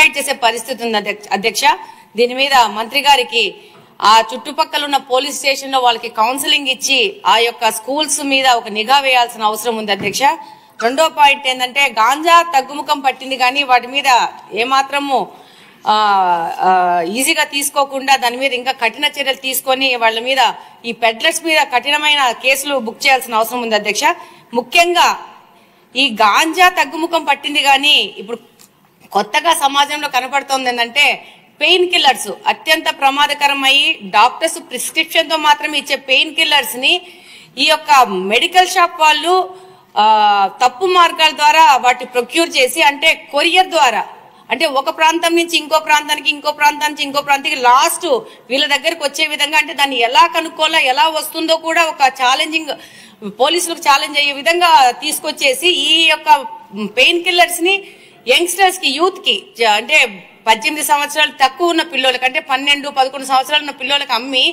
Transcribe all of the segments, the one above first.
Suicide చేసే పరిస్థితి ఉంది అధ్యక్ష. దీని మీద మంత్రి గారికి ఆ చుట్టుపక్కల ఉన్న పోలీస్ స్టేషన్ లో వాళ్ళకి కౌన్సిలింగ్ ఇచ్చి ఆ యొక్క స్కూల్స్ మీద ఒక నిఘా వేయాల్సిన అవసరం ఉంది అధ్యక్ష. రెండో పాయింట్ ఏంటంటే గాంజా తగ్గుముఖం పట్టింది కానీ వాటి మీద ఏమాత్రము ఈజీగా తీసుకోకుండా దాని మీద ఇంకా కఠిన చర్యలు తీసుకొని వాళ్ళ మీద ఈ పెడ్లర్స్ మీద కఠినమైన కేసులు బుక్ చేయాల్సిన అవసరం ఉంది అధ్యక్ష. ముఖ్యంగా ఈ గాంజా తగ్గుముఖం పట్టింది కానీ ఇప్పుడు కొత్తగా సమాజంలో కనపడుతోంది ఏంటంటే పెయిన్ కిల్లర్స్ అత్యంత ప్రమాదకరమయ్యి డాక్టర్స్ ప్రిస్క్రిప్షన్ తో మాత్రమే ఇచ్చే పెయిన్ కిల్లర్స్ ని ఈ యొక్క మెడికల్ షాప్ వాళ్ళు తప్పు మార్గాల ద్వారా వాటి ప్రొక్యూర్ చేసి అంటే కొరియర్ ద్వారా అంటే ఒక ప్రాంతం నుంచి ఇంకో ప్రాంతానికి ఇంకో ప్రాంతానికి ఇంకో ప్రాంతానికి లాస్ట్ వీళ్ళ దగ్గరకు వచ్చే విధంగా అంటే దాన్ని ఎలా కనుక్కోవాలా ఎలా వస్తుందో కూడా ఒక ఛాలెంజింగ్ పోలీసులకు ఛాలెంజ్ అయ్యే విధంగా తీసుకొచ్చేసి ఈ యొక్క పెయిన్ కిల్లర్స్ ని యంగ్స్టర్స్ కి యూత్ కి అంటే 18 సంవత్సరాలు తక్కువ ఉన్న పిల్లలకి అంటే 12-11 సంవత్సరాలు ఉన్న పిల్లలకి అమ్మి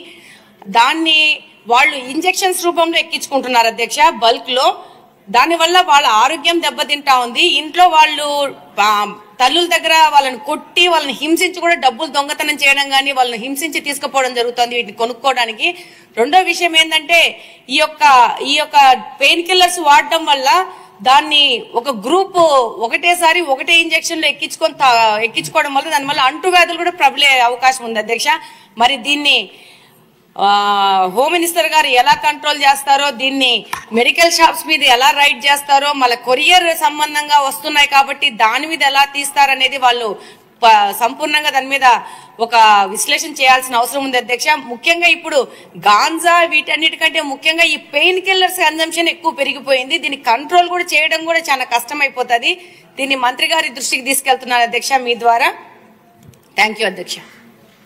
దాన్ని వాళ్ళు ఇంజెక్షన్స్ రూపంలో ఎక్కించుకుంటున్నారు అధ్యక్ష బల్క్ లో. దానివల్ల వాళ్ళ ఆరోగ్యం దెబ్బతింటా ఉంది. ఇంట్లో వాళ్ళు తల్లుల దగ్గర వాళ్ళని కొట్టి వాళ్ళని హింసించి కూడా డబ్బులు దొంగతనం చేయడం కానీ వాళ్ళని హింసించి తీసుకుపోవడం జరుగుతుంది వీటిని కొనుక్కోవడానికి. రెండో విషయం ఏంటంటే ఈ యొక్క పెయిన్ కిల్లర్స్ వాడడం వల్ల దాన్ని ఒక గ్రూప్ ఒకటేసారి ఒకటే ఇంజెక్షన్ లో ఎక్కించుకోవడం వల్ల దానివల్ల అంటువ్యాధులు కూడా ప్రబలే అవకాశం ఉంది అధ్యక్ష. మరి దీన్ని హోమ్ మినిస్టర్ గారు ఎలా కంట్రోల్ చేస్తారో దీన్ని మెడికల్ షాప్స్ మీద ఎలా రైడ్ చేస్తారో మళ్ళీ కొరియర్ సంబంధంగా వస్తున్నాయి కాబట్టి దాని మీద ఎలా తీస్తారనేది వాళ్ళు సంపూర్ణంగా దాని మీద ఒక విశ్లేషణ చేయాల్సిన అవసరం ఉంది అధ్యక్ష. ముఖ్యంగా ఇప్పుడు గాంజా వీటన్నిటికంటే ముఖ్యంగా ఈ పెయిన్ కిల్లర్స్ కన్జంప్షన్ ఎక్కువ పెరిగిపోయింది. దీన్ని కంట్రోల్ కూడా చేయడం కూడా చాలా కష్టం అయిపోతుంది. దీన్ని మంత్రి గారి దృష్టికి తీసుకెళ్తున్నారు అధ్యక్ష మీ ద్వారా. థ్యాంక్ యూ అధ్యక్ష.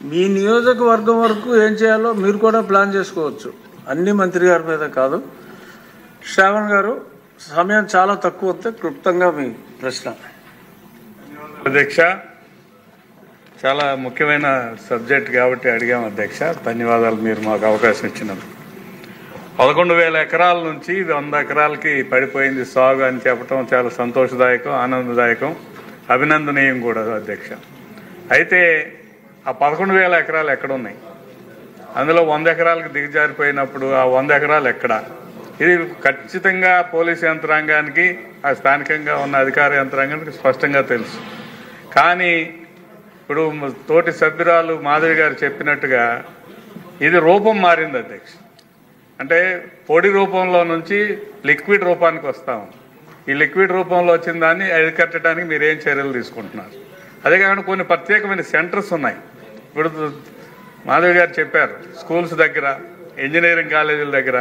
మీ నియోజకవర్గం వరకు ఏం చేయాలో మీరు కూడా ప్లాన్ చేసుకోవచ్చు, అన్ని మంత్రి గారి మీద కాదు. శ్రావణ్ గారు సమయం చాలా తక్కువ వస్తే క్లుప్తంగా మీ ప్రశ్న. అధ్యక్ష చాలా ముఖ్యమైన సబ్జెక్ట్ కాబట్టి అడిగాం అధ్యక్ష. ధన్యవాదాలు మీరు మాకు అవకాశం ఇచ్చినందుకు. 11,000 ఎకరాల నుంచి 100 ఎకరాలకి పడిపోయింది సాగు అని చెప్పడం చాలా సంతోషదాయకం, ఆనందదాయకం, అభినందనీయం కూడా అధ్యక్ష. అయితే ఆ 11,000 ఎకరాలు ఎక్కడున్నాయి? అందులో 100 ఎకరాలకు దిగజారిపోయినప్పుడు ఆ 100 ఎకరాలు ఎక్కడ? ఇది ఖచ్చితంగా పోలీసు యంత్రాంగానికి ఆ స్థానికంగా ఉన్న అధికార యంత్రాంగానికి స్పష్టంగా తెలుసు. కానీ ఇప్పుడు తోటి సభ్యురాలు మాధవి గారు చెప్పినట్టుగా ఇది రూపం మారింది అధ్యక్ష. అంటే పొడి రూపంలో నుంచి లిక్విడ్ రూపానికి వస్తాము. ఈ లిక్విడ్ రూపంలో వచ్చిన దాన్ని అరికట్టడానికి మీరు ఏం చర్యలు తీసుకుంటున్నారు? అదే కాకుండా కొన్ని ప్రత్యేకమైన సెంటర్స్ ఉన్నాయి. ఇప్పుడు మాధవి గారు చెప్పారు స్కూల్స్ దగ్గర, ఇంజనీరింగ్ కాలేజీల దగ్గర,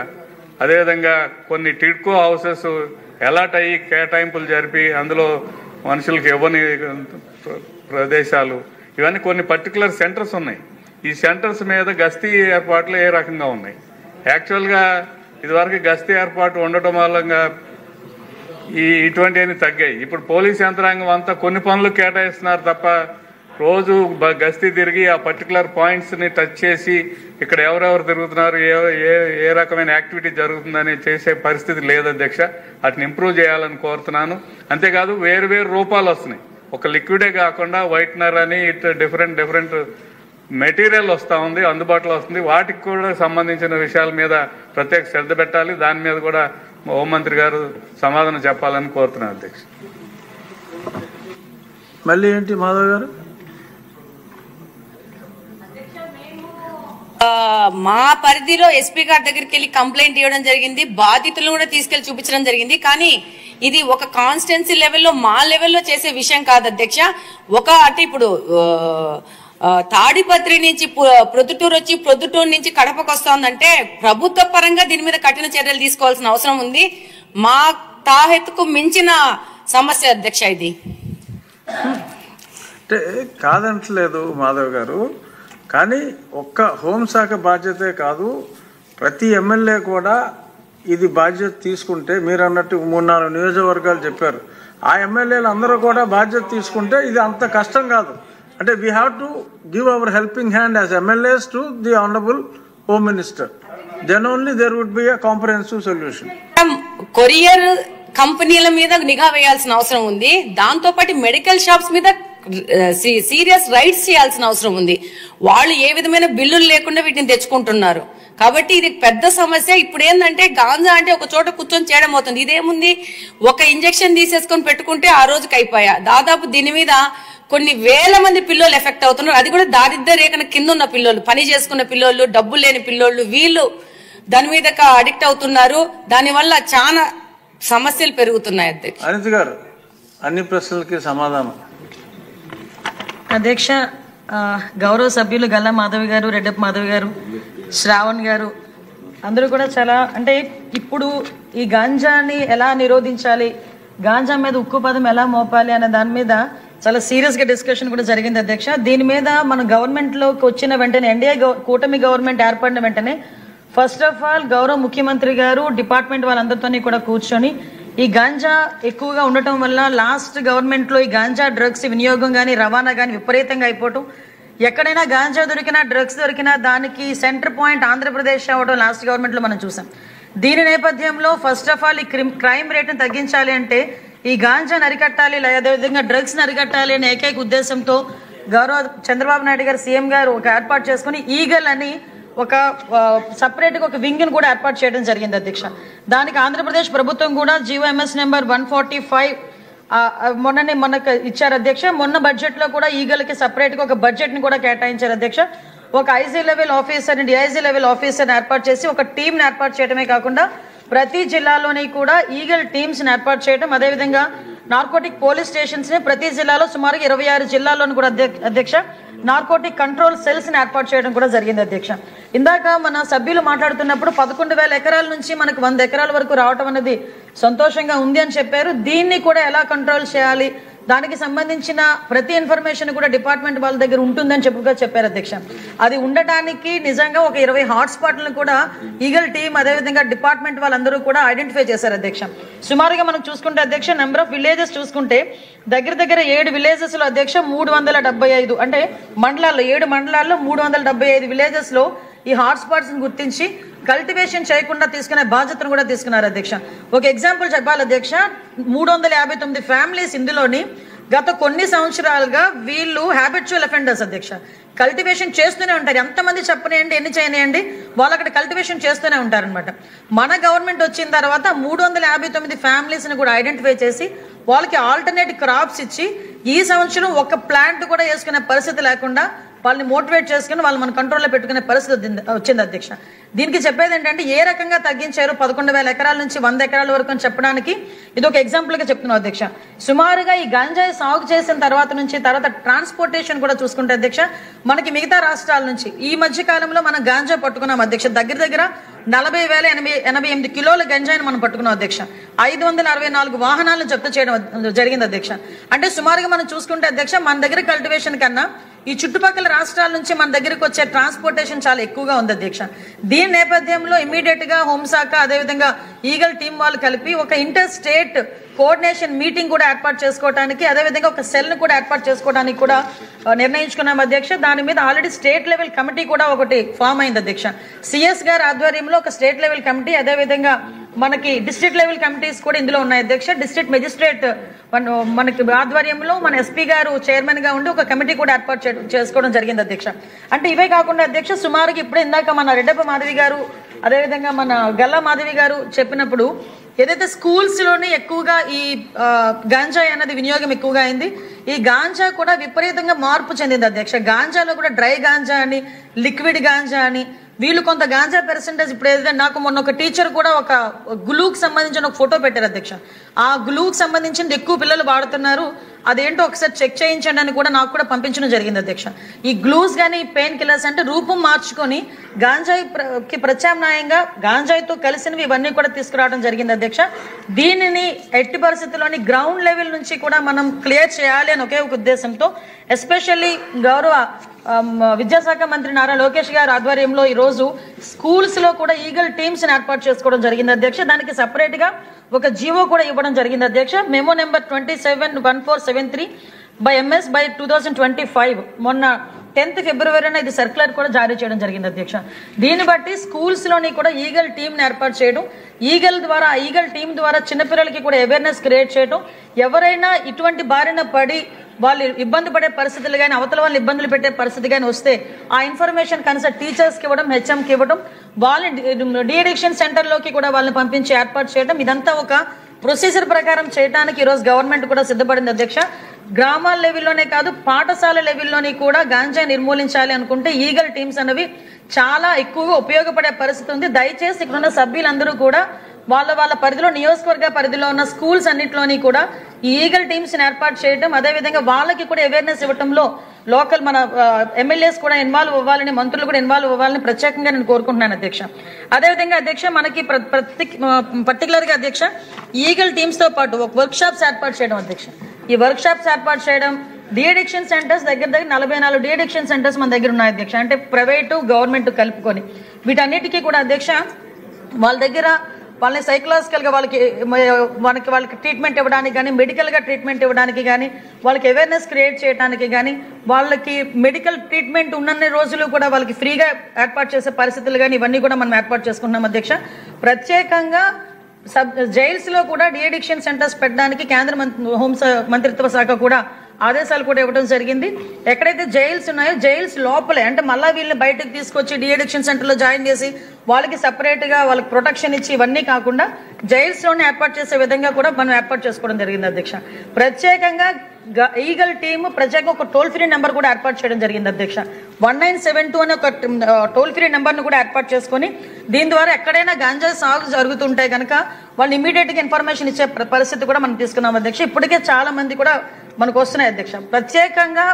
అదేవిధంగా కొన్ని టిడ్కో హౌసెస్ అలాట్ అయ్యి కేటాయింపులు జరిపి అందులో మనుషులకు ఇవ్వని ప్రదేశాలు, ఇవన్నీ కొన్ని పర్టికులర్ సెంటర్స్ ఉన్నాయి. ఈ సెంటర్స్ మీద గస్తీ ఏర్పాట్లు ఏ రకంగా ఉన్నాయి? యాక్చువల్గా ఇదివరకు గస్తీ ఏర్పాటు ఉండటం వల్ల ఇటువంటివన్నీ తగ్గాయి. ఇప్పుడు పోలీస్ యంత్రాంగం అంతా కొన్ని పనులు కేటాయిస్తున్నారు తప్ప రోజు గస్తీ తిరిగి ఆ పర్టికులర్ పాయింట్స్ని టచ్ చేసి ఇక్కడ ఎవరెవరు తిరుగుతున్నారు, ఏ రకమైన యాక్టివిటీ జరుగుతుందని చేసే పరిస్థితి లేదు అధ్యక్ష. వాటిని ఇంప్రూవ్ చేయాలని కోరుతున్నాను. అంతేకాదు వేరు వేరు రూపాలు వస్తున్నాయి. ఒక లిక్విడే కాకుండా వైట్నర్ అని ఇట్లా డిఫరెంట్ మెటీరియల్ వస్తూ ఉంది, అందుబాటులో వస్తుంది. వాటికి కూడా సంబంధించిన విషయాల మీద ప్రత్యేక శ్రద్ధ పెట్టాలి. దాని మీద కూడా హోంమంత్రి గారు సమాధానం చెప్పాలని కోరుతున్నాను అధ్యక్ష. మళ్ళీ ఏంటి మాధవ్ గారు? మా పరిధిలో ఎస్పీ గారి దగ్గరికి వెళ్ళి కంప్లైంట్ ఇవ్వడం జరిగింది, బాధితులను కూడా తీసుకెళ్లి చూపించడం జరిగింది. కానీ ఇది ఒక కాన్స్టిట్యున్సీ లెవెల్లో మా లెవెల్లో చేసే విషయం కాదు అధ్యక్ష. అంటే ఇప్పుడు తాడిపత్రి నుంచి ప్రొద్దుటూరు వచ్చి ప్రొద్దుటూరు నుంచి కడపకు వస్తోందంటే ప్రభుత్వ పరంగా దీని మీద కఠిన చర్యలు తీసుకోవాల్సిన అవసరం ఉంది. మా తాహెత్తుకు మించిన సమస్య అధ్యక్ష ఇది. అంటే కాదంటలేదు మాధవ్ గారు, కానీ ఒక్క హోంశాఖ బాధ్యతే కాదు, ప్రతి ఎమ్మెల్యే కూడా ఇది బాధ్యత తీసుకుంటే, మీరు అన్నట్టు 3-4 నియోజకవర్గాలు చెప్పారు, ఆ ఎమ్మెల్యేలు అందరూ కూడా బాధ్యత తీసుకుంటే ఇది అంత కష్టం కాదు. అంటే we have to give our helping hand as MLAs to the honourable home minister. Then only there would be a comprehensive solution. Courier కంపెనీల మీద నిఘా వేయాల్సిన అవసరం ఉంది. దాంతో పాటు మెడికల్ షాప్స్ మీద సీరియస్ రైట్స్ చేయాల్సిన అవసరం ఉంది. వాళ్ళు ఏ విధమైన బిల్లులు లేకుండా వీటిని తెచ్చుకుంటున్నారు. కాబట్టి ఇది పెద్ద సమస్య. ఇప్పుడు ఏంటంటే గాంజా అంటే ఒక చోట కూర్చొని చేయడం అవుతుంది. ఇదేముంది, ఒక ఇంజెక్షన్ తీసేసుకొని పెట్టుకుంటే ఆ రోజుకి అయిపోయా. దాదాపు దీని మీద కొన్ని వేల మంది పిల్లలు ఎఫెక్ట్ అవుతున్నారు. అది కూడా దారిద్ర్య రేఖన కింద ఉన్న పిల్లలు, పని చేసుకున్న పిల్లలు, డబ్బులు లేని పిల్లోళ్ళు, వీళ్ళు దాని మీద అడిక్ట్ అవుతున్నారు. దానివల్ల చాలా సమస్యలు పెరుగుతున్నాయి. అధ్యక్ష అనిత గారు, అన్ని ప్రశ్నలకి సమాధానం. అధ్యక్ష, గౌరవ సభ్యులు గల్లా మాధవి గారు, రెడ్డప్ప మాధవి గారు, శ్రావణ్ గారు అందరూ కూడా చాలా అంటే ఇప్పుడు ఈ గాంజాని ఎలా నిరోధించాలి, గాంజా మీద ఉక్కు పదం ఎలా మోపాలి అనే దాని మీద చాలా సీరియస్గా డిస్కషన్ కూడా జరిగింది అధ్యక్ష. దీని మీద మన గవర్నమెంట్లోకి వచ్చిన వెంటనే, ఎన్డీఏ కూటమి గవర్నమెంట్ ఏర్పడిన వెంటనే ఫస్ట్ ఆఫ్ ఆల్ గౌరవ ముఖ్యమంత్రి గారు డిపార్ట్మెంట్ వాళ్ళందరితో కూడా కూర్చొని ఈ గాంజా ఎక్కువగా ఉండటం వల్ల లాస్ట్ గవర్నమెంట్లో ఈ గాంజా డ్రగ్స్ వినియోగం కానీ రవాణా కానీ విపరీతంగా అయిపోవటం, ఎక్కడైనా గాంజా దొరికినా డ్రగ్స్ దొరికినా దానికి సెంటర్ పాయింట్ ఆంధ్రప్రదేశ్ అవ్వడం లాస్ట్ గవర్నమెంట్లో మనం చూసాం. దీని నేపథ్యంలో ఫస్ట్ ఆఫ్ ఆల్ ఈ క్రైమ్ రేట్ని తగ్గించాలి అంటే ఈ గాంజాని అరికట్టాలి, అదేవిధంగా డ్రగ్స్ని అరికట్టాలి అనే ఏకైక ఉద్దేశంతో గౌరవ చంద్రబాబు నాయుడు గారు సీఎం గారు ఒక ఏర్పాటు చేసుకుని ఈగల్ అని ఒక సపరేట్గా ఒక వింగ్ని కూడా ఏర్పాటు చేయడం జరిగింది అధ్యక్ష. దానికి ఆంధ్రప్రదేశ్ ప్రభుత్వం కూడా GOMS నెంబర్ 145 మొన్నకు ఇచ్చారు అధ్యక్ష. మొన్న బడ్జెట్లో కూడా ఈగల్కి సపరేట్గా ఒక బడ్జెట్ని కూడా కేటాయించారు అధ్యక్ష. ఒక IG level officer, DIG level ఆఫీసర్ని ఏర్పాటు చేసి ఒక టీంని ఏర్పాటు చేయడమే కాకుండా ప్రతి జిల్లాలోని కూడా ఈగల్ టీమ్స్ని ఏర్పాటు చేయడం, అదేవిధంగా నార్కోటిక్ పోలీస్ స్టేషన్స్ని ప్రతి జిల్లాలో సుమారుగా 26 జిల్లాల్లోనూ కూడా అధ్యక్ష నార్కోటిక్ కంట్రోల్ సెల్స్ని ఏర్పాటు చేయడం కూడా జరిగింది అధ్యక్ష. ఇందాక మన సభ్యులు మాట్లాడుతున్నప్పుడు 11,000 ఎకరాల నుంచి మనకు 100 ఎకరాల వరకు రావటం అనేది సంతోషంగా ఉంది అని చెప్పారు. దీన్ని కూడా ఎలా కంట్రోల్ చేయాలి, దానికి సంబంధించిన ప్రతి ఇన్ఫర్మేషన్ కూడా డిపార్ట్మెంట్ వాళ్ళ దగ్గర ఉంటుందని చెప్పారు అధ్యక్ష. అది ఉండటానికి నిజంగా ఒక 20 హాట్స్పాట్లను కూడా ఈగల్ టీం అదేవిధంగా డిపార్ట్మెంట్ వాళ్ళందరూ కూడా ఐడెంటిఫై చేశారు అధ్యక్ష. సుమారుగా మనం చూసుకుంటే అధ్యక్ష నెంబర్ ఆఫ్ విలేజెస్ చూసుకుంటే దగ్గర 7 విలేజెస్లో అధ్యక్ష 375 అంటే మండలాల్లో 7 మండలాల్లో 375 విలేజెస్లో ఈ హాట్స్పాట్స్ని గుర్తించి కల్టివేషన్ చేయకుండా తీసుకునే బాధ్యతను కూడా తీసుకున్నారు అధ్యక్ష. ఒక ఎగ్జాంపుల్ చెప్పాలి అధ్యక్ష, 359 ఫ్యామిలీస్ ఇందులోని గత కొన్ని సంవత్సరాలుగా వీళ్ళు హ్యాబిచువల్ అఫెండర్స్ అధ్యక్ష. కల్టివేషన్ చేస్తూనే ఉంటారు. ఎంతమంది చెప్పనేయండి, ఎన్ని చేయనియండి, వాళ్ళు అక్కడ కల్టివేషన్ చేస్తూనే ఉంటారనమాట. మన గవర్నమెంట్ వచ్చిన తర్వాత 359 ఫ్యామిలీస్ని కూడా ఐడెంటిఫై చేసి వాళ్ళకి ఆల్టర్నేట్ క్రాప్స్ ఇచ్చి ఈ సంవత్సరం ఒక ప్లాంట్ కూడా వేసుకునే పరిస్థితి లేకుండా వాళ్ళని మోటివేట్ చేసుకుని వాళ్ళు మన కంట్రోల్లో పెట్టుకునే పరిస్థితి వచ్చింది అధ్యక్ష. దీనికి చెప్పేది ఏంటంటే ఏ రకంగా తగ్గించారు 11,000 ఎకరాల నుంచి 100 ఎకరాల వరకు అని చెప్పడానికి ఇది ఒక ఎగ్జాంపుల్గా చెప్తున్నాం అధ్యక్ష. సుమారుగా ఈ గంజాయి సాగు చేసిన తర్వాత ట్రాన్స్పోర్టేషన్ కూడా చూసుకుంటే అధ్యక్ష మనకి మిగతా రాష్ట్రాల నుంచి ఈ మధ్య కాలంలో మనం గాంజా పట్టుకున్నాం అధ్యక్ష. దగ్గర 40,088 కిలోల గంజాయిని మనం పట్టుకున్నాం అధ్యక్ష. 564 వాహనాలను జప్తు చేయడం జరిగింది అధ్యక్ష. అంటే సుమారుగా మనం చూసుకుంటే అధ్యక్ష మన దగ్గర కల్టివేషన్ కన్నా ఈ చుట్టుపక్కల రాష్ట్రాల నుంచి మన దగ్గరకు వచ్చే ట్రాన్స్పోర్టేషన్ చాలా ఎక్కువగా ఉంది అధ్యక్ష. దీని నేపథ్యంలో ఇమీడియట్ గా హోంశాఖ అదేవిధంగా ఈగల్ టీం వాళ్ళు కలిపి ఒక ఇంటర్ స్టేట్ కోఆర్డినేషన్ మీటింగ్ కూడా ఏర్పాటు చేసుకోవడానికి అదేవిధంగా ఒక సెల్ను కూడా ఏర్పాటు చేసుకోవడానికి కూడా నిర్ణయించుకున్నాం అధ్యక్ష. దాని మీద ఆల్రెడీ స్టేట్ లెవెల్ కమిటీ కూడా ఒకటి ఫామ్ అయింది అధ్యక్ష. సిఎస్ గారి ఆధ్వర్యంలో ఒక స్టేట్ లెవెల్ కమిటీ అదేవిధంగా మనకి డిస్ట్రిక్ట్ లెవెల్ కమిటీస్ కూడా ఇందులో ఉన్నాయి అధ్యక్ష. డిస్ట్రిక్ట్ మెజిస్ట్రేట్ మనకి ఆధ్వర్యంలో మన ఎస్పీ గారు చైర్మన్ గా ఉండి ఒక కమిటీ కూడా ఏర్పాటు చేసుకోవడం జరిగింది అధ్యక్ష. అంటే ఇవే కాకుండా అధ్యక్ష సుమారుగా ఇప్పుడే ఇందాక మన రెడ్డప్ప మాధవి గారు అదేవిధంగా మన గల్లా మాధవి గారు చెప్పినప్పుడు ఏదైతే స్కూల్స్ లోని ఎక్కువగా ఈ గాంజా అనేది వినియోగం ఎక్కువగా అయింది, ఈ గాంజా కూడా విపరీతంగా మార్పు చెందింది అధ్యక్ష. గాంజాలో కూడా డ్రై గాంజా అని లిక్విడ్ గాంజా అని వీళ్ళు కొంత గాంజా పర్సెంటేజ్ ఇప్పుడు ఏదైతే నాకు మొన్న ఒక టీచర్ కూడా ఒక గ్లూకి సంబంధించిన ఒక ఫోటో పెట్టారు అధ్యక్ష. ఆ గ్లూకి సంబంధించింది ఎక్కువ పిల్లలు వాడుతున్నారు, అదేంటో ఒకసారి చెక్ చేయించండి అని కూడా నాకు కూడా పంపించడం జరిగింది అధ్యక్ష. ఈ గ్లూస్ కానీ పెయిన్ కిల్లర్స్ అంటే రూపం మార్చుకొని గాంజాయికి ప్రత్యామ్నాయంగా గాంజాయితో కలిసినవి ఇవన్నీ కూడా తీసుకురావడం జరిగింది అధ్యక్ష. దీనిని ఎట్టి పరిస్థితుల్లోని గ్రౌండ్ లెవెల్ నుంచి కూడా మనం క్లియర్ చేయాలి అని ఒకే ఒక ఉద్దేశంతో ఎస్పెషల్లీ గౌరవ విద్యాశాఖ మంత్రి నారా లోకేష్ గారి ఆధ్వర్యంలో ఈరోజు స్కూల్స్ లో కూడా ఈగల్ టీమ్స్ ని ఏర్పాటు చేసుకోవడం జరిగింది అధ్యక్ష. దానికి సపరేట్ గా ఒక జీవో కూడా ఇవ్వడం జరిగింది అధ్యక్ష. Memo number 271473 by MS by 2025 మొన్న 10th ఫిబ్రవరిన ఇది సర్క్యులర్ కూడా జారీ చేయడం జరిగింది అధ్యక్ష. దీన్ని బట్టి స్కూల్స్లోని కూడా ఈగల్ టీంని ఏర్పాటు చేయడం, ఈగల్ టీం ద్వారా చిన్నపిల్లలకి కూడా అవేర్నెస్ క్రియేట్ చేయడం, ఎవరైనా ఇటువంటి బారిన పడి వాళ్ళు ఇబ్బంది పడే పరిస్థితులు కానీ అవతల వాళ్ళు ఇబ్బందులు పెట్టే పరిస్థితి కానీ వస్తే ఆ ఇన్ఫర్మేషన్ కన్సల్ట్ టీచర్స్కి ఇవ్వడం, హెచ్ఎంకి ఇవ్వడం, వాళ్ళని డీఅడిక్షన్ సెంటర్లోకి కూడా వాళ్ళని పంపించి ఏర్పాటు చేయడం, ఇదంతా ఒక ప్రొసీజర్ ప్రకారం చేయడానికి ఈరోజు గవర్నమెంట్ కూడా సిద్ధపడింది అధ్యక్ష. గ్రామాల లెవెల్లోనే కాదు పాఠశాల లెవెల్లోని కూడా గాంజా నిర్మూలించాలి అనుకుంటే ఈగల్ టీమ్స్ అనేవి చాలా ఎక్కువగా ఉపయోగపడే పరిస్థితి ఉంది. దయచేసి ఇక్కడ ఉన్న సభ్యులందరూ కూడా వాళ్ళ పరిధిలో నియోజకవర్గ పరిధిలో ఉన్న స్కూల్స్ అన్నింటిలోని కూడా ఈ ఈగల్ టీమ్స్ ని ఏర్పాటు చేయడం, అదేవిధంగా వాళ్ళకి కూడా అవేర్నెస్ ఇవ్వడంలో లోకల్ మన ఎమ్మెల్యేస్ కూడా ఇన్వాల్వ్ అవ్వాలని, మంత్రులు కూడా ఇన్వాల్వ్ అవ్వాలని ప్రత్యేకంగా నేను కోరుకుంటున్నాను అధ్యక్ష. అదేవిధంగా అధ్యక్ష మనకి పర్టికులర్ గా అధ్యక్ష ఈగల్ టీమ్స్ తో పాటు ఒక వర్క్ షాప్స్ ఏర్పాటు చేయడం అధ్యక్ష. ఈ వర్క్ షాప్స్ ఏర్పాటు చేయడం, డీఅడిక్షన్ సెంటర్స్ దగ్గర 44 డీఅడిక్షన్ సెంటర్స్ మన దగ్గర ఉన్నాయి అధ్యక్ష. అంటే ప్రైవేటు గవర్నమెంట్ కలుపుకొని వీటన్నిటికీ కూడా అధ్యక్ష వాళ్ళ దగ్గర వాళ్ళని సైకలాజికల్గా వాళ్ళకి ట్రీట్మెంట్ ఇవ్వడానికి కానీ, మెడికల్గా ట్రీట్మెంట్ ఇవ్వడానికి కానీ, వాళ్ళకి అవేర్నెస్ క్రియేట్ చేయడానికి కానీ, వాళ్ళకి మెడికల్ ట్రీట్మెంట్ ఉన్నన్ని రోజులు కూడా వాళ్ళకి ఫ్రీగా ఏర్పాటు చేసే పరిస్థితులు కానీ ఇవన్నీ కూడా మనం ఏర్పాటు చేసుకుంటున్నాం అధ్యక్ష. ప్రత్యేకంగా జైల్స్లో కూడా డీఅడిక్షన్ సెంటర్స్ పెట్టడానికి కేంద్ర హోం మంత్రిత్వ శాఖ కూడా ఆదేశాలు కూడా ఇవ్వడం జరిగింది. ఎక్కడైతే జైల్స్ ఉన్నాయో జైల్స్ లోపలే అంటే మళ్ళీ వీళ్ళని బయటకు తీసుకొచ్చి డీఅడిక్షన్ సెంటర్లో జాయిన్ చేసి వాళ్ళకి సపరేట్గా వాళ్ళకి ప్రొటెక్షన్ ఇచ్చి ఇవన్నీ కాకుండా జైల్స్లోనే ఏర్పాటు చేసే విధంగా కూడా మనం ఏర్పాటు చేసుకోవడం జరిగింది అధ్యక్ష. ప్రత్యేకంగా ఈగల్ టీమ్ ప్రత్యేకంగా ఒక టోల్ ఫ్రీ నెంబర్ కూడా ఏర్పాటు చేయడం జరిగింది అధ్యక్ష. 1972 అనే ఒక టోల్ ఫ్రీ నెంబర్ను కూడా ఏర్పాటు చేసుకొని దీని ద్వారా ఎక్కడైనా గాంజా సాగు జరుగుతుంటే కనుక వాళ్ళు ఇమీడియట్గా ఇన్ఫర్మేషన్ ఇచ్చే పరిస్థితి కూడా మనం తీసుకున్నాం అధ్యక్ష. ఇప్పటికే చాలా మంది కూడా మనకు వస్తున్నాయి అధ్యక్ష. ప్రత్యేకంగా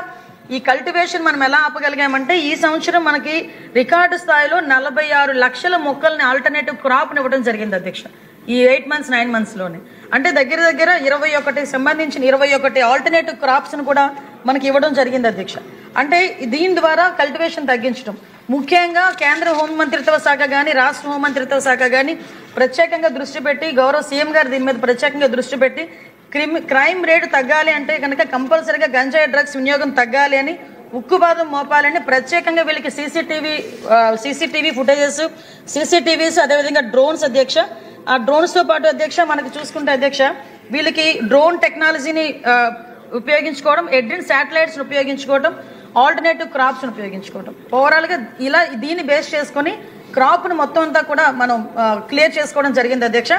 ఈ కల్టివేషన్ మనం ఎలా ఆపగలిగామంటే ఈ సంవత్సరం మనకి రికార్డు స్థాయిలో 46 లక్షల మొక్కల్ని ఆల్టర్నేటివ్ క్రాప్ని ఇవ్వడం జరిగింది అధ్యక్ష. ఈ 8 months 9 monthsలోనే అంటే దగ్గర 21 సంబంధించిన 21 ఆల్టర్నేటివ్ క్రాప్స్ను కూడా మనకి ఇవ్వడం జరిగింది అధ్యక్ష. అంటే దీని ద్వారా కల్టివేషన్ తగ్గించడం, ముఖ్యంగా కేంద్ర హోంమంత్రిత్వ శాఖ కానీ రాష్ట్ర హోంమంత్రిత్వ శాఖ కానీ ప్రత్యేకంగా దృష్టి పెట్టి గౌరవ సీఎం గారు దీని మీద ప్రత్యేకంగా దృష్టి పెట్టి క్రైమ్ రేటు తగ్గాలి అంటే కనుక కంపల్సరీగా గంజాయి డ్రగ్స్ వినియోగం తగ్గాలి అని ఉక్కుపాదం మోపాలని ప్రత్యేకంగా వీళ్ళకి సీసీటీవీ ఫుటేజెస్, సీసీటీవీస్, అదేవిధంగా డ్రోన్స్ అధ్యక్ష. ఆ డ్రోన్స్తో పాటు అధ్యక్ష మనకి చూసుకుంటే అధ్యక్ష వీళ్ళకి డ్రోన్ టెక్నాలజీని ఉపయోగించుకోవడం, ఎడ్రిన్ శాటిలైట్స్ని ఉపయోగించుకోవడం, ఆల్టర్నేటివ్ క్రాప్స్ని ఉపయోగించుకోవడం, ఓవరాల్గా ఇలా దీన్ని బేస్ చేసుకొని క్రాప్ను మొత్తం అంతా కూడా మనం క్లియర్ చేసుకోవడం జరిగింది అధ్యక్ష.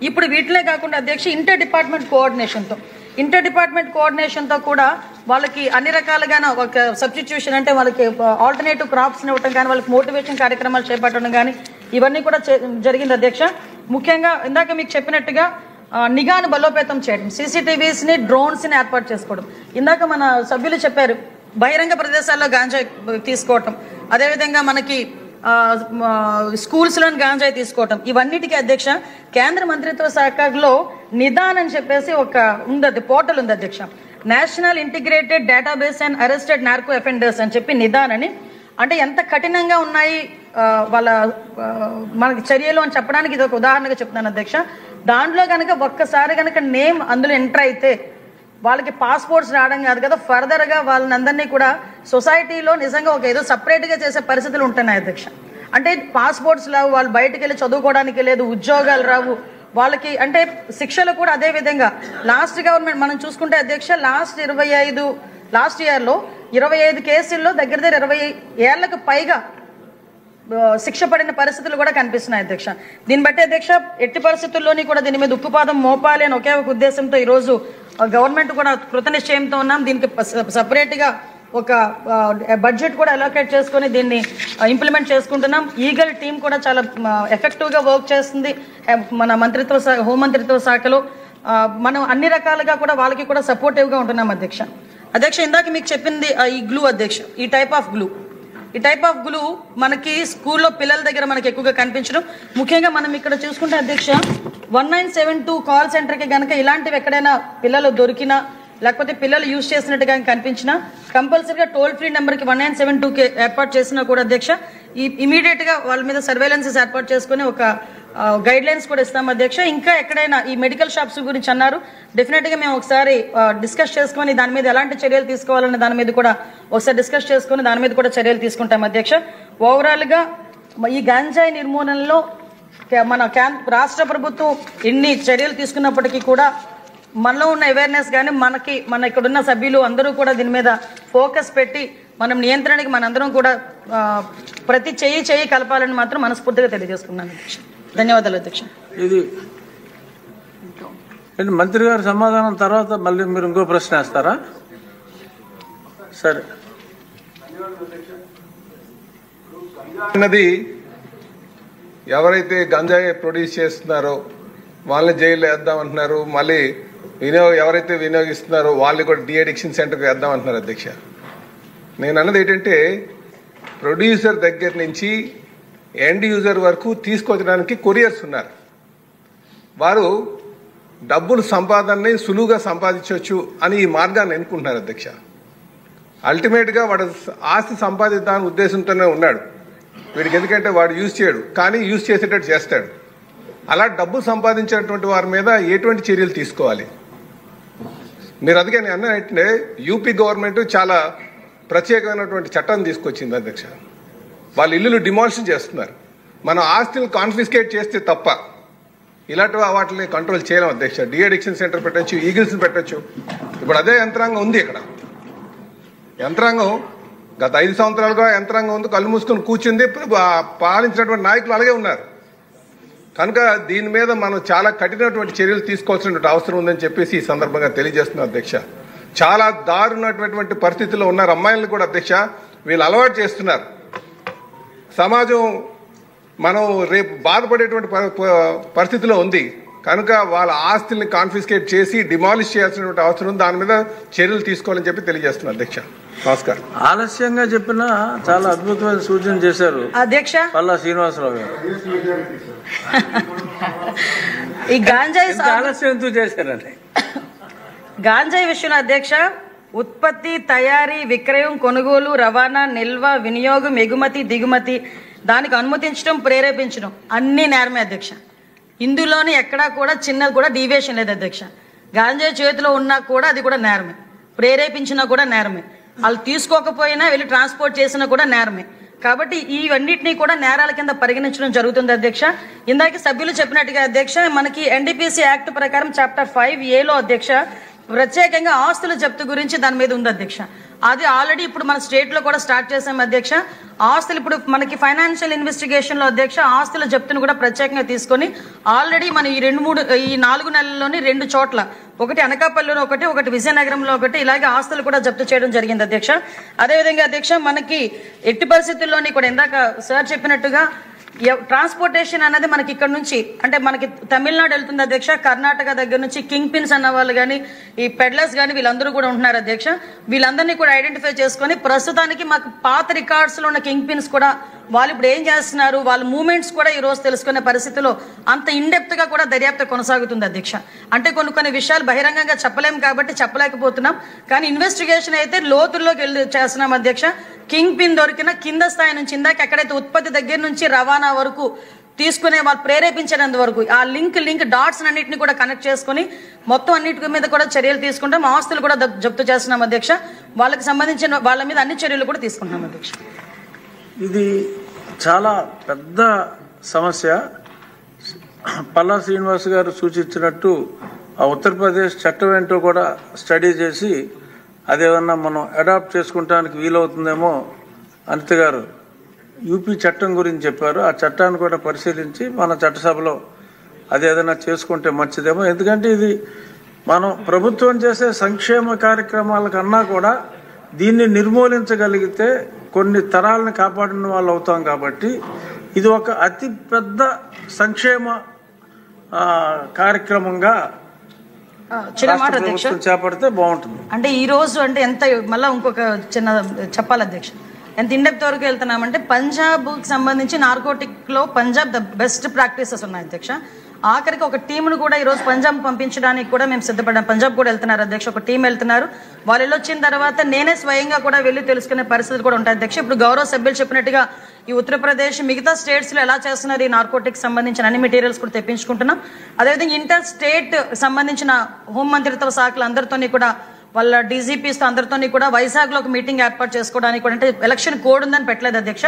ఇప్పుడు వీటినే కాకుండా అధ్యక్ష ఇంటర్ డిపార్ట్మెంట్ కోఆర్డినేషన్తో కూడా వాళ్ళకి అన్ని రకాలుగా ఒక సబ్స్టిట్యూషన్ అంటే వాళ్ళకి ఆల్టర్నేటివ్ క్రాప్స్ని ఇవ్వడం కానీ, వాళ్ళకి మోటివేషన్ కార్యక్రమాలు చేపట్టడం కానీ ఇవన్నీ కూడా జరిగింది అధ్యక్ష. ముఖ్యంగా ఇందాక మీకు చెప్పినట్టుగా నిఘాను బలోపేతం చేయడం, సీసీటీవీస్ని, డ్రోన్స్ని ఏర్పాటు చేసుకోవడం. ఇందాక మన సభ్యులు చెప్పారు బహిరంగ ప్రదేశాల్లో గాంజాయి తీసుకోవటం, అదేవిధంగా మనకి స్కూల్స్లోని గాంజాయి తీసుకోవటం, ఇవన్నిటికీ అధ్యక్ష కేంద్ర మంత్రిత్వ శాఖలో నిదాన్ అని చెప్పేసి ఒక ఉంది, పోర్టల్ ఉంది అధ్యక్ష. National integrated database and arrested narco offenders అని చెప్పి నిదాన్ అని, అంటే ఎంత కఠినంగా ఉన్నాయి వాళ్ళ మనకి చర్యలు అని చెప్పడానికి ఇది ఒక ఉదాహరణగా చెప్తున్నాను అధ్యక్ష. దాంట్లో కనుక ఒక్కసారి కనుక నేమ్ అందులో ఎంటర్ అయితే వాళ్ళకి పాస్పోర్ట్స్ రావడం కాదు కదా, ఫర్దర్గా వాళ్ళని అందరినీ కూడా సొసైటీలో నిజంగా ఒక ఏదో సపరేట్గా చేసే పరిస్థితులు ఉంటున్నాయి అధ్యక్ష. అంటే పాస్పోర్ట్స్ రావు, వాళ్ళు బయటకు వెళ్ళి చదువుకోవడానికి లేదు, ఉద్యోగాలు రావు వాళ్ళకి, అంటే శిక్షలు కూడా అదే విధంగా. లాస్ట్ గవర్నమెంట్ మనం చూసుకుంటే అధ్యక్ష లాస్ట్ ఇయర్లో 25 కేసుల్లో దగ్గర 20 ఏళ్లకు పైగా శిక్ష పడిన పరిస్థితులు కూడా కనిపిస్తున్నాయి అధ్యక్ష. దీన్ని బట్టి అధ్యక్ష ఎట్టి పరిస్థితుల్లోని కూడా దీని మీద ఉక్కుపాదం మోపాలి అని ఒకే ఒక ఉద్దేశంతో ఈరోజు గవర్నమెంట్ కూడా కృతనిశ్చయంతో ఉన్నాం. దీనికి సపరేట్గా ఒక బడ్జెట్ కూడా అలోకేట్ చేసుకొని దీన్ని ఇంప్లిమెంట్ చేసుకుంటున్నాం. ఈగల్ టీం కూడా చాలా ఎఫెక్టివ్గా వర్క్ చేస్తుంది మన హోంమంత్రిత్వ శాఖలో. మనం అన్ని రకాలుగా కూడా వాళ్ళకి కూడా సపోర్టివ్గా ఉంటున్నాం అధ్యక్ష. ఇందాక మీకు చెప్పింది ఈ గ్లూ అధ్యక్ష, ఈ టైప్ ఆఫ్ గ్లూ మనకి స్కూల్లో పిల్లల దగ్గర మనకి ఎక్కువగా కనిపించడం. ముఖ్యంగా మనం ఇక్కడ చూసుకుంటే అధ్యక్ష 1972 కాల్ సెంటర్కి కనుక ఇలాంటివి ఎక్కడైనా పిల్లలు దొరికినా లేకపోతే పిల్లలు యూజ్ చేసినట్టుగా కనిపించినా కంపల్సరీగా టోల్ ఫ్రీ నెంబర్కి 1972కి ఏర్పాటు చేసినా కూడా అధ్యక్ష ఇమీడియట్గా వాళ్ళ మీద సర్వేలెన్సెస్ ఏర్పాటు చేసుకుని ఒక గైడ్ లైన్స్ కూడా ఇస్తాం అధ్యక్ష. ఇంకా ఎక్కడైనా ఈ మెడికల్ షాప్స్ గురించి అన్నారు, డెఫినెట్గా మేము ఒకసారి డిస్కస్ చేసుకొని దాని మీద ఎలాంటి చర్యలు తీసుకోవాలనే దాని మీద కూడా ఒకసారి డిస్కస్ చేసుకొని దాని మీద కూడా చర్యలు తీసుకుంటాం అధ్యక్ష. ఓవరాల్గా ఈ గంజాయి నిర్మూలనలో మన రాష్ట్ర ప్రభుత్వం ఎన్ని చర్యలు తీసుకున్నప్పటికీ కూడా మనలో ఉన్న అవేర్నెస్ కానీ మన ఇక్కడున్న సభ్యులు అందరూ కూడా దీని మీద ఫోకస్ పెట్టి మనం నియంత్రణకి మనందరం కూడా ప్రతి చెయ్యి కలపాలని మాత్రం మనస్ఫూర్తిగా తెలియజేసుకున్నాను అధ్యక్ష. ధన్యవాదాలు అధ్యక్ష. ఇది మంత్రి గారి సమాధానం తర్వాత మళ్ళీ మీరు ఇంకో ప్రశ్న వేస్తారా? సరే. అన్నది ఎవరైతే గంజాయి ప్రొడ్యూస్ చేస్తున్నారో వాళ్ళని జైల్లో వేద్దామంటున్నారు, మళ్ళీ ఎవరైతే వినియోగిస్తున్నారో వాళ్ళు కూడా డీఅడిక్షన్ సెంటర్కి వేద్దామంటున్నారు అధ్యక్ష. నేను అన్నది ఏంటంటే ప్రొడ్యూసర్ దగ్గర నుంచి ఎండ్ యూజర్ వరకు తీసుకొచ్చడానికి కొరియర్స్ ఉన్నారు. వారు డబ్బులు సంపాదనని సులువుగా సంపాదించవచ్చు అని ఈ మార్గాన్ని ఎన్నుకుంటున్నారు అధ్యక్ష. అల్టిమేట్గా వాడు ఆస్తి సంపాదిద్దామని ఉద్దేశంతోనే ఉన్నాడు. వీడికి ఎందుకంటే వాడు యూజ్ చేయడు, కానీ యూజ్ చేసేటట్టు చేస్తాడు. అలా డబ్బు సంపాదించినటువంటి వారి మీద ఎటువంటి చర్యలు తీసుకోవాలి? మీరు అందుకే నేను అన్నట్టే యూపీ గవర్నమెంట్ చాలా ప్రత్యేకమైనటువంటి చట్టాన్ని తీసుకొచ్చింది అధ్యక్ష. వాళ్ళ ఇల్లులు డిమాలిషన్ చేస్తున్నారు. మనం ఆస్తులను కాన్ఫిస్కేట్ చేస్తే తప్ప ఇలాంటి వాటిని కంట్రోల్ చేయలేం అధ్యక్ష. డీఅడిక్షన్ సెంటర్ పెట్టచ్చు, ఈగిల్స్ని పెట్టచ్చు. ఇప్పుడు అదే యంత్రాంగం ఉంది ఇక్కడ. యంత్రాంగం గత 5 సంవత్సరాలుగా యంత్రాంగం ఉంది, కళ్ళు మూసుకొని కూర్చుంది. పాలించినటువంటి నాయకులు అలాగే ఉన్నారు. కనుక దీని మీద మనం చాలా కఠినటువంటి చర్యలు తీసుకోవాల్సినటువంటి అవసరం ఉందని చెప్పేసి ఈ సందర్భంగా తెలియజేస్తున్నాం అధ్యక్ష. చాలా దారుణటువంటి పరిస్థితుల్లో ఉన్నారు అమ్మాయిలను కూడా అధ్యక్ష. వీళ్ళు అలవాటు చేస్తున్నారు. సమాజం మనం రేపు బాధపడేటువంటి పరిస్థితిలో ఉంది. కనుక వాళ్ళ ఆస్తుల్ని కాన్ఫిస్కేట్ చేసి డిమాలిష్ చేయాల్సినటువంటి అవసరం ఉంది. దాని మీద చర్యలు తీసుకోవాలని చెప్పి తెలియజేస్తున్నాను అధ్యక్ష. నమస్కారం. ఆలస్యంగా చెప్పినా చాలా అద్భుతమైన సూచన చేశారు అధ్యక్ష పల్లా శ్రీనివాసరావు గారు. ఈ గాంజాయి ఆలస్యం ఎందుకు చేశారండి? గాంజాయి విషయంలో అధ్యక్ష ఉత్పత్తి, తయారీ, విక్రయం, కొనుగోలు, రవాణా, నిల్వ, వినియోగం, ఎగుమతి, దిగుమతి, దానికి అనుమతించడం, ప్రేరేపించడం అన్ని నేరమే అధ్యక్ష. ఇందులోని ఎక్కడా కూడా చిన్నది కూడా డీవియేషన్ లేదు అధ్యక్ష. గాంజాయి చేతిలో ఉన్నా కూడా అది కూడా నేరమే, ప్రేరేపించినా కూడా నేరమే, వాళ్ళు తీసుకోకపోయినా వెళ్ళి ట్రాన్స్పోర్ట్ చేసినా కూడా నేరమే. కాబట్టి ఇవన్నిటినీ కూడా నేరాల కింద పరిగణించడం జరుగుతుంది అధ్యక్ష. ఇందాక సభ్యులు చెప్పినట్టుగా అధ్యక్ష మనకి ఎన్డీపీసీ యాక్ట్ ప్రకారం చాప్టర్ 5A అధ్యక్ష ప్రత్యేకంగా ఆస్తుల జప్తు గురించి దాని మీద ఉంది అధ్యక్ష. అది ఆల్రెడీ ఇప్పుడు మన స్టేట్ లో కూడా స్టార్ట్ చేసాం అధ్యక్ష. ఆస్తులు ఇప్పుడు మనకి ఫైనాన్షియల్ ఇన్వెస్టిగేషన్ లో అధ్యక్ష ఆస్తుల జప్తును కూడా ప్రత్యేకంగా తీసుకొని ఆల్రెడీ మన ఈ 4 నెలల్లోని 2 చోట్ల, ఒకటి అనకాపల్లిలో ఒకటి విజయనగరంలో ఒకటి, ఇలాగే ఆస్తులు కూడా జప్తు చేయడం జరిగింది అధ్యక్ష. అదేవిధంగా అధ్యక్ష మనకి ఎట్టి పరిస్థితుల్లోని కూడా ఇందాక సార్ చెప్పినట్టుగా ట్రాన్స్పోర్టేషన్ అనేది మనకి ఇక్కడ నుంచి అంటే మనకి తమిళనాడు వెళ్తుంది అధ్యక్ష. కర్ణాటక దగ్గర నుంచి కింగ్ పిన్స్ అన్న వాళ్ళు కానీ ఈ పెడ్లర్స్ కానీ వీళ్ళందరూ కూడా ఉంటున్నారు అధ్యక్ష. వీళ్ళందరినీ కూడా ఐడెంటిఫై చేసుకొని ప్రస్తుతానికి మాకు పాత రికార్డ్స్ లో ఉన్న కింగ్ పిన్స్ కూడా వాళ్ళు ఇప్పుడు ఏం చేస్తున్నారు, వాళ్ళ మూవ్మెంట్స్ కూడా ఈ రోజు తెలుసుకునే పరిస్థితిలో అంత ఇన్డెప్త్ గా కూడా దర్యాప్తు కొనసాగుతుంది అధ్యక్ష. అంటే కొన్ని విషయాలు బహిరంగంగా చెప్పలేము కాబట్టి చెప్పలేకపోతున్నాం, కానీ ఇన్వెస్టిగేషన్ అయితే లోతుల్లోకి వెళ్ళి చేస్తున్నాం అధ్యక్ష. కింగ్ పిన్ దొరికిన కింద స్థాయి నుంచి ఇందాక ఎక్కడైతే ఉత్పత్తి దగ్గర నుంచి రవాణా వరకు తీసుకునే వాళ్ళు ప్రేరేపించేంత వరకు ఆ లింక్ డాట్స్ అన్నింటినీ కూడా కనెక్ట్ చేసుకుని మొత్తం అన్నిటి మీద కూడా చర్యలు తీసుకుంటాం. ఆస్తులు కూడా జప్తు చేస్తున్నాం అధ్యక్ష. వాళ్ళకి సంబంధించిన వాళ్ళ మీద అన్ని చర్యలు కూడా తీసుకుంటున్నాం అధ్యక్ష. ఇది చాలా పెద్ద సమస్య. పల్లా శ్రీనివాస్ గారు సూచించినట్టు ఆ ఉత్తరప్రదేశ్ చట్టం ఏంటో కూడా స్టడీ చేసి అదేమన్నా మనం అడాప్ట్ చేసుకుంటానికి వీలవుతుందేమో. అనిత గారు యూపీ చట్టం గురించి చెప్పారు. ఆ చట్టాన్ని కూడా పరిశీలించి మన చట్టసభలో అదేదైనా చేసుకుంటే మంచిదేమో. ఎందుకంటే ఇది మనం ప్రభుత్వం చేసే సంక్షేమ కార్యక్రమాల కన్నా కూడా దీన్ని నిర్మూలించగలిగితే కొన్ని తరాలను కాపాడిన వాళ్ళు అవుతాం. కాబట్టి ఇది ఒక అతి పెద్ద సంక్షేమ కార్యక్రమంగా చేపడితే బాగుంటుంది. అంటే ఈ రోజు అంటే ఎంత మళ్ళీ ఇంకొక చిన్న చెప్పాలి అధ్యక్ష, ఎంత ఇండెప్త్ వరకు వెళ్తున్నామంటే పంజాబ్కి సంబంధించి నార్కోటిక్ లో పంజాబ్ ద బెస్ట్ ప్రాక్టీసెస్ ఉన్నాయి అధ్యక్ష. ఆఖరికి ఒక టీంను కూడా ఈరోజు పంజాబ్ పంపించడానికి కూడా మేము సిద్ధపడ్డాం. పంజాబ్ కూడా వెళ్తున్నారు అధ్యక్ష, ఒక టీం వెళ్తున్నారు. వాళ్ళు వెళ్ళొచ్చిన తర్వాత నేనే స్వయంగా కూడా వెళ్ళి తెలుసుకునే పరిస్థితులు కూడా ఉంటాయి అధ్యక్ష. ఇప్పుడు గౌరవ సభ్యులు చెప్పినట్టుగా ఈ ఉత్తరప్రదేశ్ మిగతా స్టేట్స్లో ఎలా చేస్తున్నారు ఈ నార్కోటిక్స్ సంబంధించిన అన్ని మెటీరియల్స్ కూడా తెప్పించుకుంటున్నాం. అదేవిధంగా ఇంటర్ స్టేట్ సంబంధించిన హోంమంత్రిత్వ శాఖలు అందరితోని కూడా వాళ్ళ డీజీపీస్తో అందరితోని కూడా వైజాగ్లో ఒక మీటింగ్ ఏర్పాటు చేసుకోవడానికి కూడా, అంటే ఎలక్షన్ కోడ్ ఉందని పెట్టలేదు అధ్యక్ష,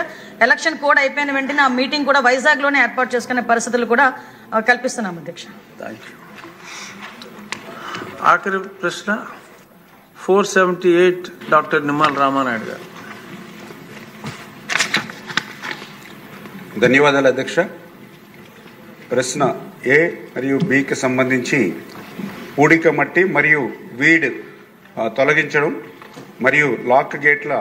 ఎలక్షన్ కోడ్ అయిపోయిన వెంటనే ఆ మీటింగ్ కూడా వైజాగ్లోనే ఏర్పాటు చేసుకునే పరిస్థితులు కూడా కల్పిస్తున్నాం అధ్యక్ష. ఆఖరి ప్రశ్న 478 డాక్టర్ నిమ్మల రామానాయుడు గారు. ధన్యవాదాలు అధ్యక్ష. ప్రశ్న ఏ మరియు బికి సంబంధించి పూడిక మట్టి మరియు వీడ్ తొలగించడం మరియు లాక్ గేట్ల